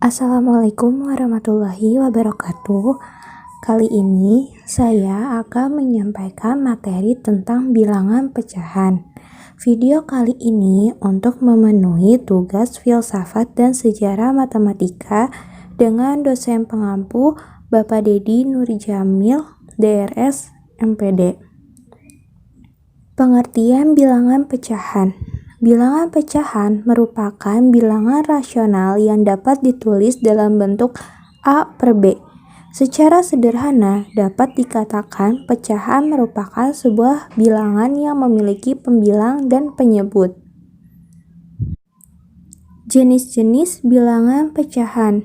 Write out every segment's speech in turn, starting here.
Assalamualaikum warahmatullahi wabarakatuh. Kali ini saya akan menyampaikan materi tentang bilangan pecahan. Video kali ini untuk memenuhi tugas filsafat dan sejarah matematika dengan dosen pengampu Bapak Dedi Nurjamil, DRS, MPD. Pengertian bilangan pecahan. Bilangan pecahan merupakan bilangan rasional yang dapat ditulis dalam bentuk A per B. Secara sederhana, dapat dikatakan pecahan merupakan sebuah bilangan yang memiliki pembilang dan penyebut. Jenis-jenis bilangan pecahan.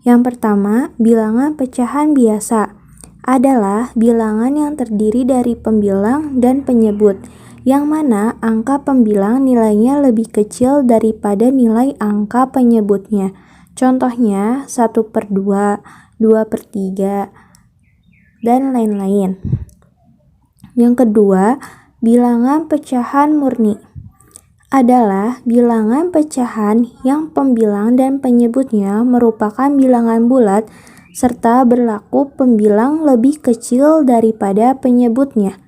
Yang pertama, bilangan pecahan biasa adalah bilangan yang terdiri dari pembilang dan penyebut, yang mana angka pembilang nilainya lebih kecil daripada nilai angka penyebutnya. Contohnya 1/2, 2/3, dan lain-lain. Yang kedua, bilangan pecahan murni adalah bilangan pecahan yang pembilang dan penyebutnya merupakan bilangan bulat serta berlaku pembilang lebih kecil daripada penyebutnya.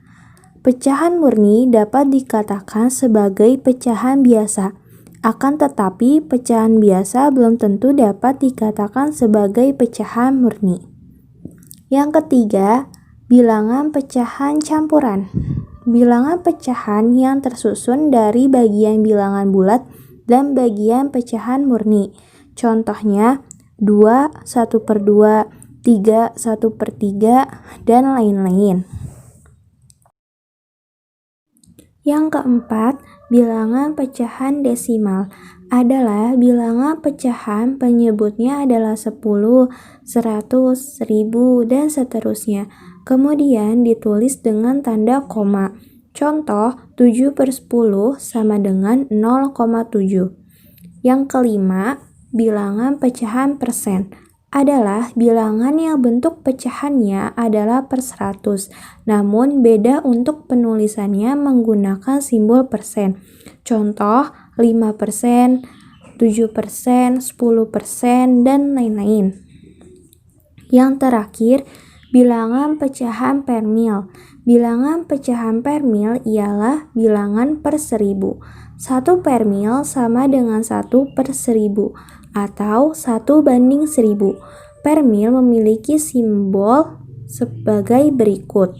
Pecahan murni dapat dikatakan sebagai pecahan biasa, akan tetapi pecahan biasa belum tentu dapat dikatakan sebagai pecahan murni. Yang ketiga, bilangan pecahan campuran. Bilangan pecahan yang tersusun dari bagian bilangan bulat dan bagian pecahan murni. Contohnya 2, 1/2, 3, 1/3, dan lain-lain. Yang keempat, bilangan pecahan desimal adalah bilangan pecahan penyebutnya adalah 10, 100, 1000, dan seterusnya. Kemudian ditulis dengan tanda koma. Contoh, 7/10 sama dengan 0,7. Yang kelima, bilangan pecahan persen adalah bilangan yang bentuk pecahannya adalah per 100, namun beda untuk penulisannya menggunakan simbol persen. Contoh, 5%, 7%, 10%, dan lain-lain. Yang terakhir, bilangan pecahan per mil. Bilangan pecahan per mil ialah bilangan per 1000. 1 per mil sama dengan 1 per 1000 atau 1/1000. Per mil memiliki simbol sebagai berikut.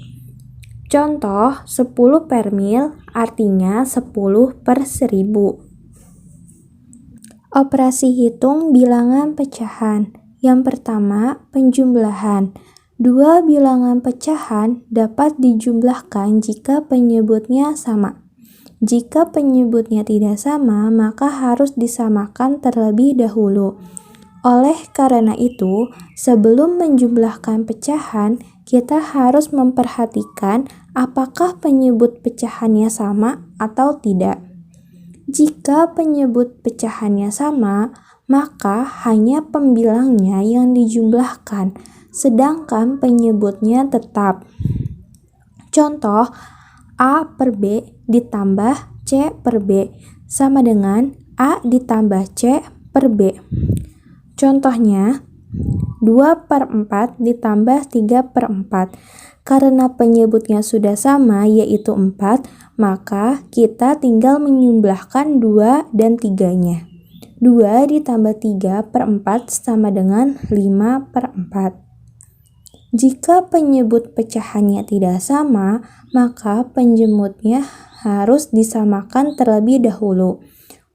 Contoh, 10 per mil artinya 10 per 1000. Operasi hitung bilangan pecahan. Yang pertama, penjumlahan. Dua bilangan pecahan dapat dijumlahkan jika penyebutnya sama. Jika penyebutnya tidak sama, maka harus disamakan terlebih dahulu. Oleh karena itu, sebelum menjumlahkan pecahan, kita harus memperhatikan apakah penyebut pecahannya sama atau tidak. Jika penyebut pecahannya sama, maka hanya pembilangnya yang dijumlahkan, sedangkan penyebutnya tetap. Contoh, A per B ditambah C per B sama dengan A ditambah C per B. Contohnya, 2/4 ditambah 3/4. Karena penyebutnya sudah sama yaitu 4, maka kita tinggal menjumlahkan 2 dan 3-nya. 2 ditambah 3/4 sama dengan 5/4. Jika penyebut pecahannya tidak sama, maka penjemutnya harus disamakan terlebih dahulu.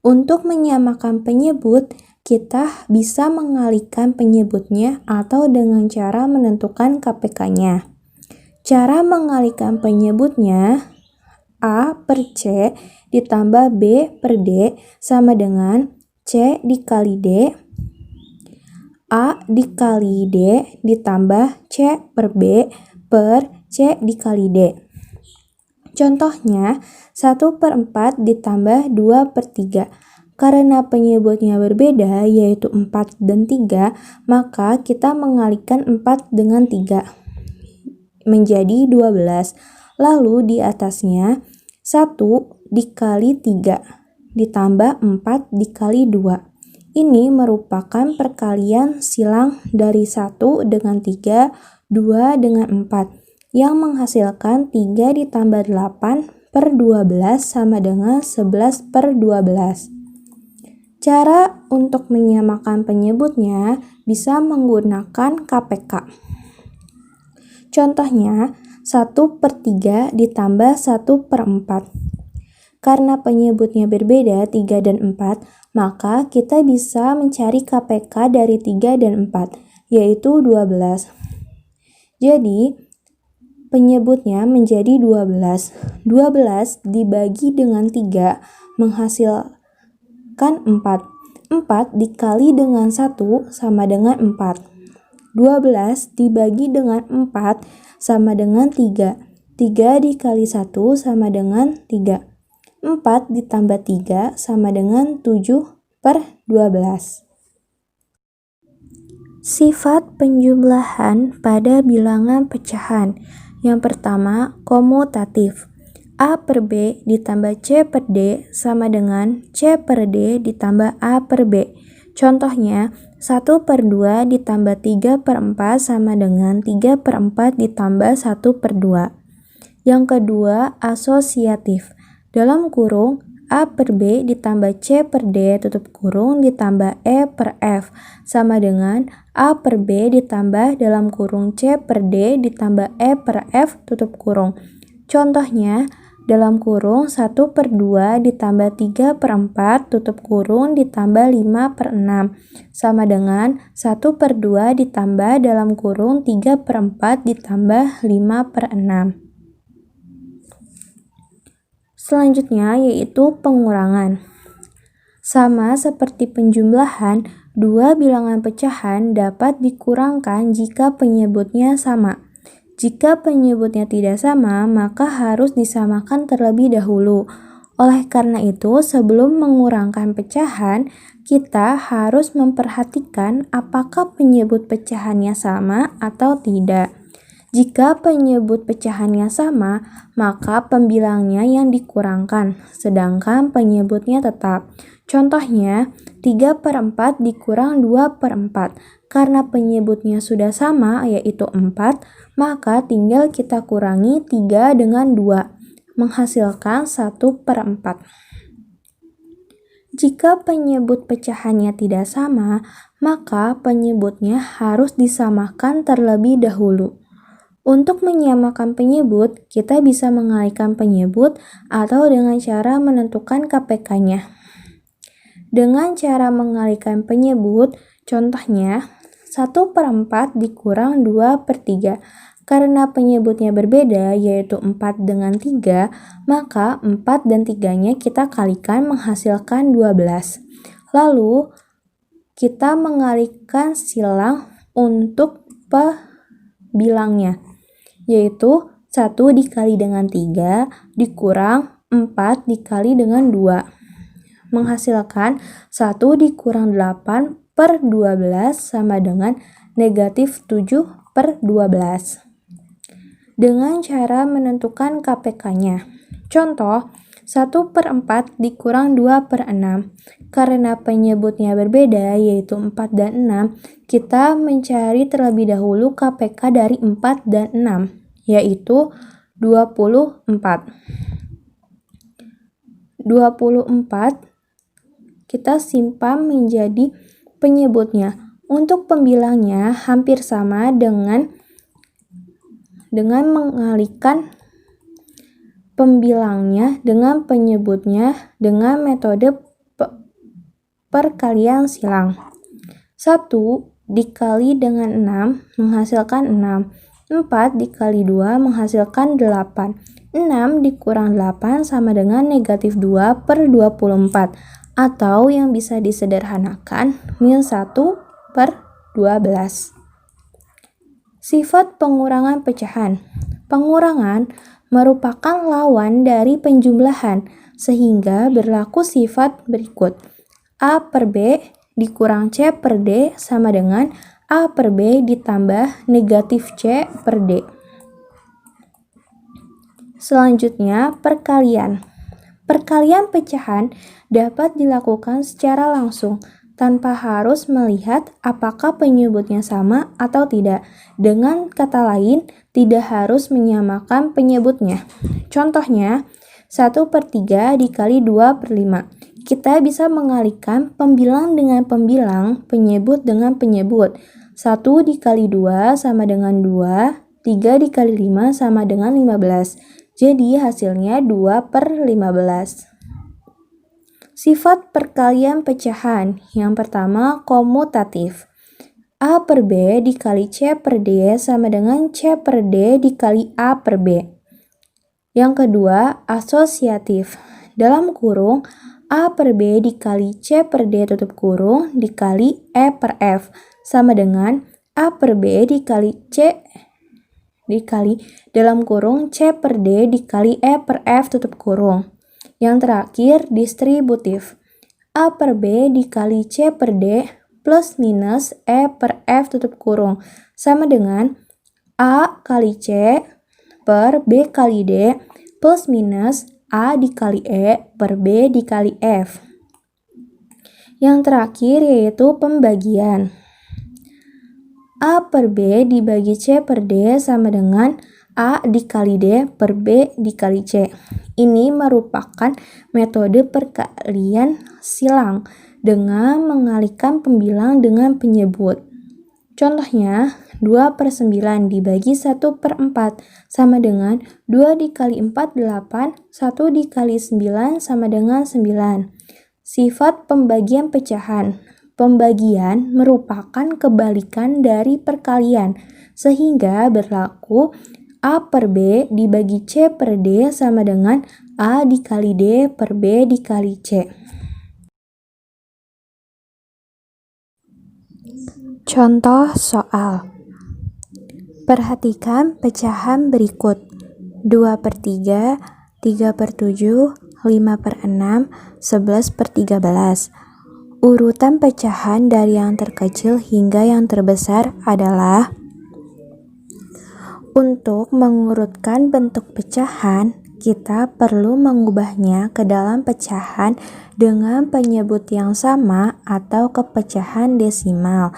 Untuk menyamakan penyebut, kita bisa mengalihkan penyebutnya atau dengan cara menentukan KPK-nya. Cara mengalihkan penyebutnya, A per C ditambah B per D sama dengan C dikali D, A dikali D ditambah C per B per C dikali D. Contohnya, 1/4 ditambah 2/3. Karena penyebutnya berbeda yaitu 4 dan 3, maka kita mengalihkan 4 dengan 3 menjadi 12. Lalu di atasnya 1 dikali 3 ditambah 4 dikali 2. Ini merupakan perkalian silang dari 1 dengan 3, 2 dengan 4, yang menghasilkan 3 ditambah 8 per 12 sama dengan 11 per 12. Cara untuk menyamakan penyebutnya bisa menggunakan KPK. Contohnya, 1 per 3 ditambah 1 per 4. Karena penyebutnya berbeda 3 dan 4, maka kita bisa mencari KPK dari 3 dan 4, yaitu 12. Jadi, penyebutnya menjadi 12. 12 dibagi dengan 3 menghasilkan 4. 4 dikali dengan 1 sama dengan 4. 12 dibagi dengan 4 sama dengan 3. 3 dikali 1 sama dengan 3. 4 ditambah 3 sama dengan 7 per 12. Sifat penjumlahan pada bilangan pecahan. Yang pertama, komutatif. A per B ditambah C per D sama dengan C per D ditambah A per B. Contohnya, 1 per 2 ditambah 3 per 4 sama dengan 3 per 4 ditambah 1 per 2. Yang kedua, asosiatif. Dalam kurung, A per B ditambah C per D tutup kurung ditambah E per F sama dengan A per B ditambah dalam kurung C per D ditambah E per F tutup kurung. Contohnya, dalam kurung 1 per 2 ditambah 3 per 4 tutup kurung ditambah 5 per 6 sama dengan 1 per 2 ditambah dalam kurung 3 per 4 ditambah 5 per 6. Selanjutnya yaitu pengurangan. Sama seperti penjumlahan, dua bilangan pecahan dapat dikurangkan jika penyebutnya sama. Jika penyebutnya tidak sama, maka harus disamakan terlebih dahulu. Oleh karena itu, sebelum mengurangkan pecahan, kita harus memperhatikan apakah penyebut pecahannya sama atau tidak. Jika penyebut pecahannya sama, maka pembilangnya yang dikurangkan, sedangkan penyebutnya tetap. Contohnya, 3 per 4 dikurang 2 per 4. Karena penyebutnya sudah sama, yaitu 4, maka tinggal kita kurangi 3 dengan 2, menghasilkan 1 per 4. Jika penyebut pecahannya tidak sama, maka penyebutnya harus disamakan terlebih dahulu. Untuk menyamakan penyebut, kita bisa mengalihkan penyebut atau dengan cara menentukan KPK-nya. Dengan cara mengalihkan penyebut, contohnya 1 per 4 dikurang 2 per 3. Karena penyebutnya berbeda, yaitu 4 dengan 3, maka 4 dan 3-nya kita kalikan menghasilkan 12. Lalu, kita mengalihkan silang untuk pembilangnya, yaitu 1 dikali dengan 3 dikurang 4 dikali dengan 2, menghasilkan 1 dikurang 8 per 12 sama dengan negatif 7 per 12. Dengan cara menentukan KPK-nya. Contoh, 1 per 4 dikurang 2 per 6. Karena penyebutnya berbeda, yaitu 4 dan 6, kita mencari terlebih dahulu KPK dari 4 dan 6, yaitu 24. 24 kita simpan menjadi penyebutnya. Untuk pembilangnya hampir sama dengan mengalihkan pembilangnya dengan penyebutnya dengan metode perkalian silang. 1 dikali dengan 6 menghasilkan 6. 4 dikali 2 menghasilkan 8. 6 dikurang 8 sama dengan negatif 2 per 24. Atau yang bisa disederhanakan, min 1 per 12. Sifat pengurangan pecahan. Pengurangan merupakan lawan dari penjumlahan, sehingga berlaku sifat berikut. A per B dikurang C per D sama dengan A per B ditambah negatif C per D. Selanjutnya, perkalian. Perkalian pecahan dapat dilakukan secara langsung, tanpa harus melihat apakah penyebutnya sama atau tidak. Dengan kata lain, tidak harus menyamakan penyebutnya. Contohnya, 1/3 dikali 2/5. Kita bisa mengalihkan pembilang dengan pembilang, penyebut dengan penyebut. 1 dikali 2 sama dengan 2, 3 dikali 5 sama dengan 15. Jadi hasilnya 2/15. Sifat perkalian pecahan. Yang pertama, komutatif. A per B dikali C per D sama dengan C per D dikali A per B. Yang kedua, asosiatif. Dalam kurung, A per B dikali C per D tutup kurung dikali E per F sama dengan A per B dikali C dikali dalam kurung C per D dikali E per F tutup kurung. Yang terakhir, distributif. A per B dikali C per D plus minus E per F tutup kurung sama dengan A kali C per B kali D plus minus A dikali E per B dikali F. Yang terakhir yaitu pembagian. A per B dibagi C per D sama dengan A dikali D per B dikali C. Ini merupakan metode perkalian silang dengan mengalihkan pembilang dengan penyebut. Contohnya, 2/9 dibagi 1/4 sama dengan 2 dikali 4, 8, 1 dikali 9 sama dengan 9. Sifat pembagian pecahan. Pembagian merupakan kebalikan dari perkalian, sehingga berlaku A per B dibagi C per D sama dengan A dikali D per B dikali C. Contoh soal. Perhatikan pecahan berikut. 2/3, 3/7, 5/6, 11/13. Urutan pecahan dari yang terkecil hingga yang terbesar adalah. Untuk mengurutkan bentuk pecahan, kita perlu mengubahnya ke dalam pecahan dengan penyebut yang sama atau ke pecahan desimal.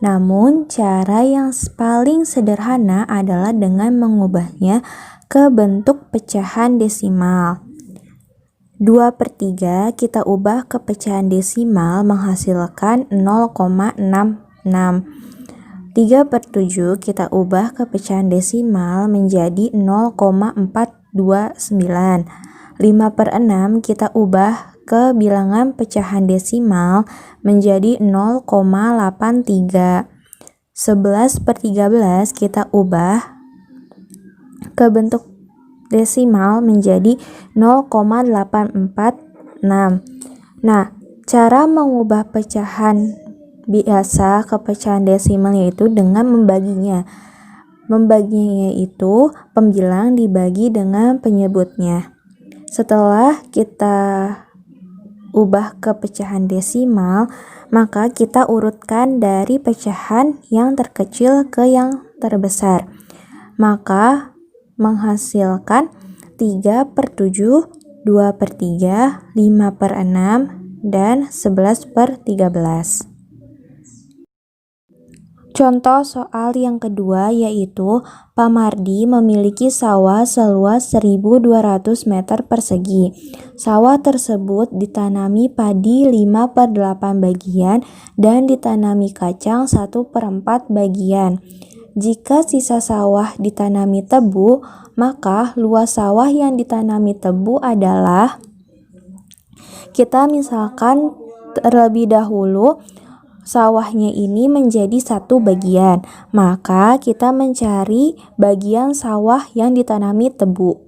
Namun, cara yang paling sederhana adalah dengan mengubahnya ke bentuk pecahan desimal. 2/3 kita ubah ke pecahan desimal menghasilkan 0,66. 3/7 kita ubah ke pecahan desimal menjadi 0,429. 5/6 kita ubah ke bilangan pecahan desimal menjadi 0,83. 11/13 kita ubah ke bentuk desimal menjadi 0,846. Nah, cara mengubah pecahan biasa ke pecahan desimal yaitu dengan membaginya. Membaginya yaitu pembilang dibagi dengan penyebutnya. Setelah kita ubah ke pecahan desimal, maka kita urutkan dari pecahan yang terkecil ke yang terbesar. Maka menghasilkan 3/7, 2/3, 5/6, dan 11/13. Contoh soal yang kedua yaitu Pak Mardi memiliki sawah seluas 1.200 meter persegi. Sawah tersebut ditanami padi 5/8 bagian dan ditanami kacang 1/4 bagian. Jika sisa sawah ditanami tebu, maka luas sawah yang ditanami tebu adalah, kita misalkan terlebih dahulu sawahnya ini menjadi 1 bagian, maka kita mencari bagian sawah yang ditanami tebu.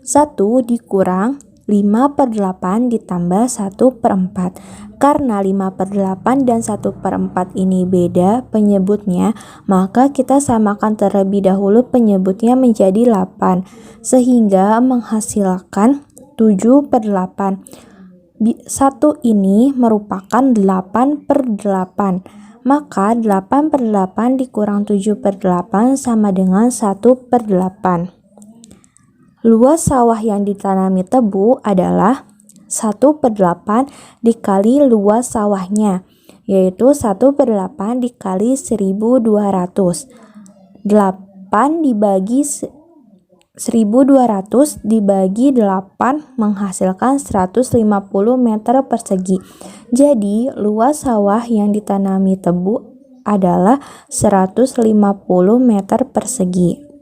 1 dikurang 5/8 ditambah 1/4. Karena 5/8 dan 1/4 ini beda penyebutnya, maka kita samakan terlebih dahulu penyebutnya menjadi 8, sehingga menghasilkan 7/8. 1 ini merupakan 8/8, maka 8/8 dikurang 7/8 sama dengan 1/8. Luas sawah yang ditanami tebu adalah 1/8 dikali luas sawahnya. yaitu 1/8 dikali 1.200. 8 dibagi 1.200 dibagi 8 menghasilkan 150 meter persegi. Jadi, luas sawah yang ditanami tebu adalah 150 meter persegi.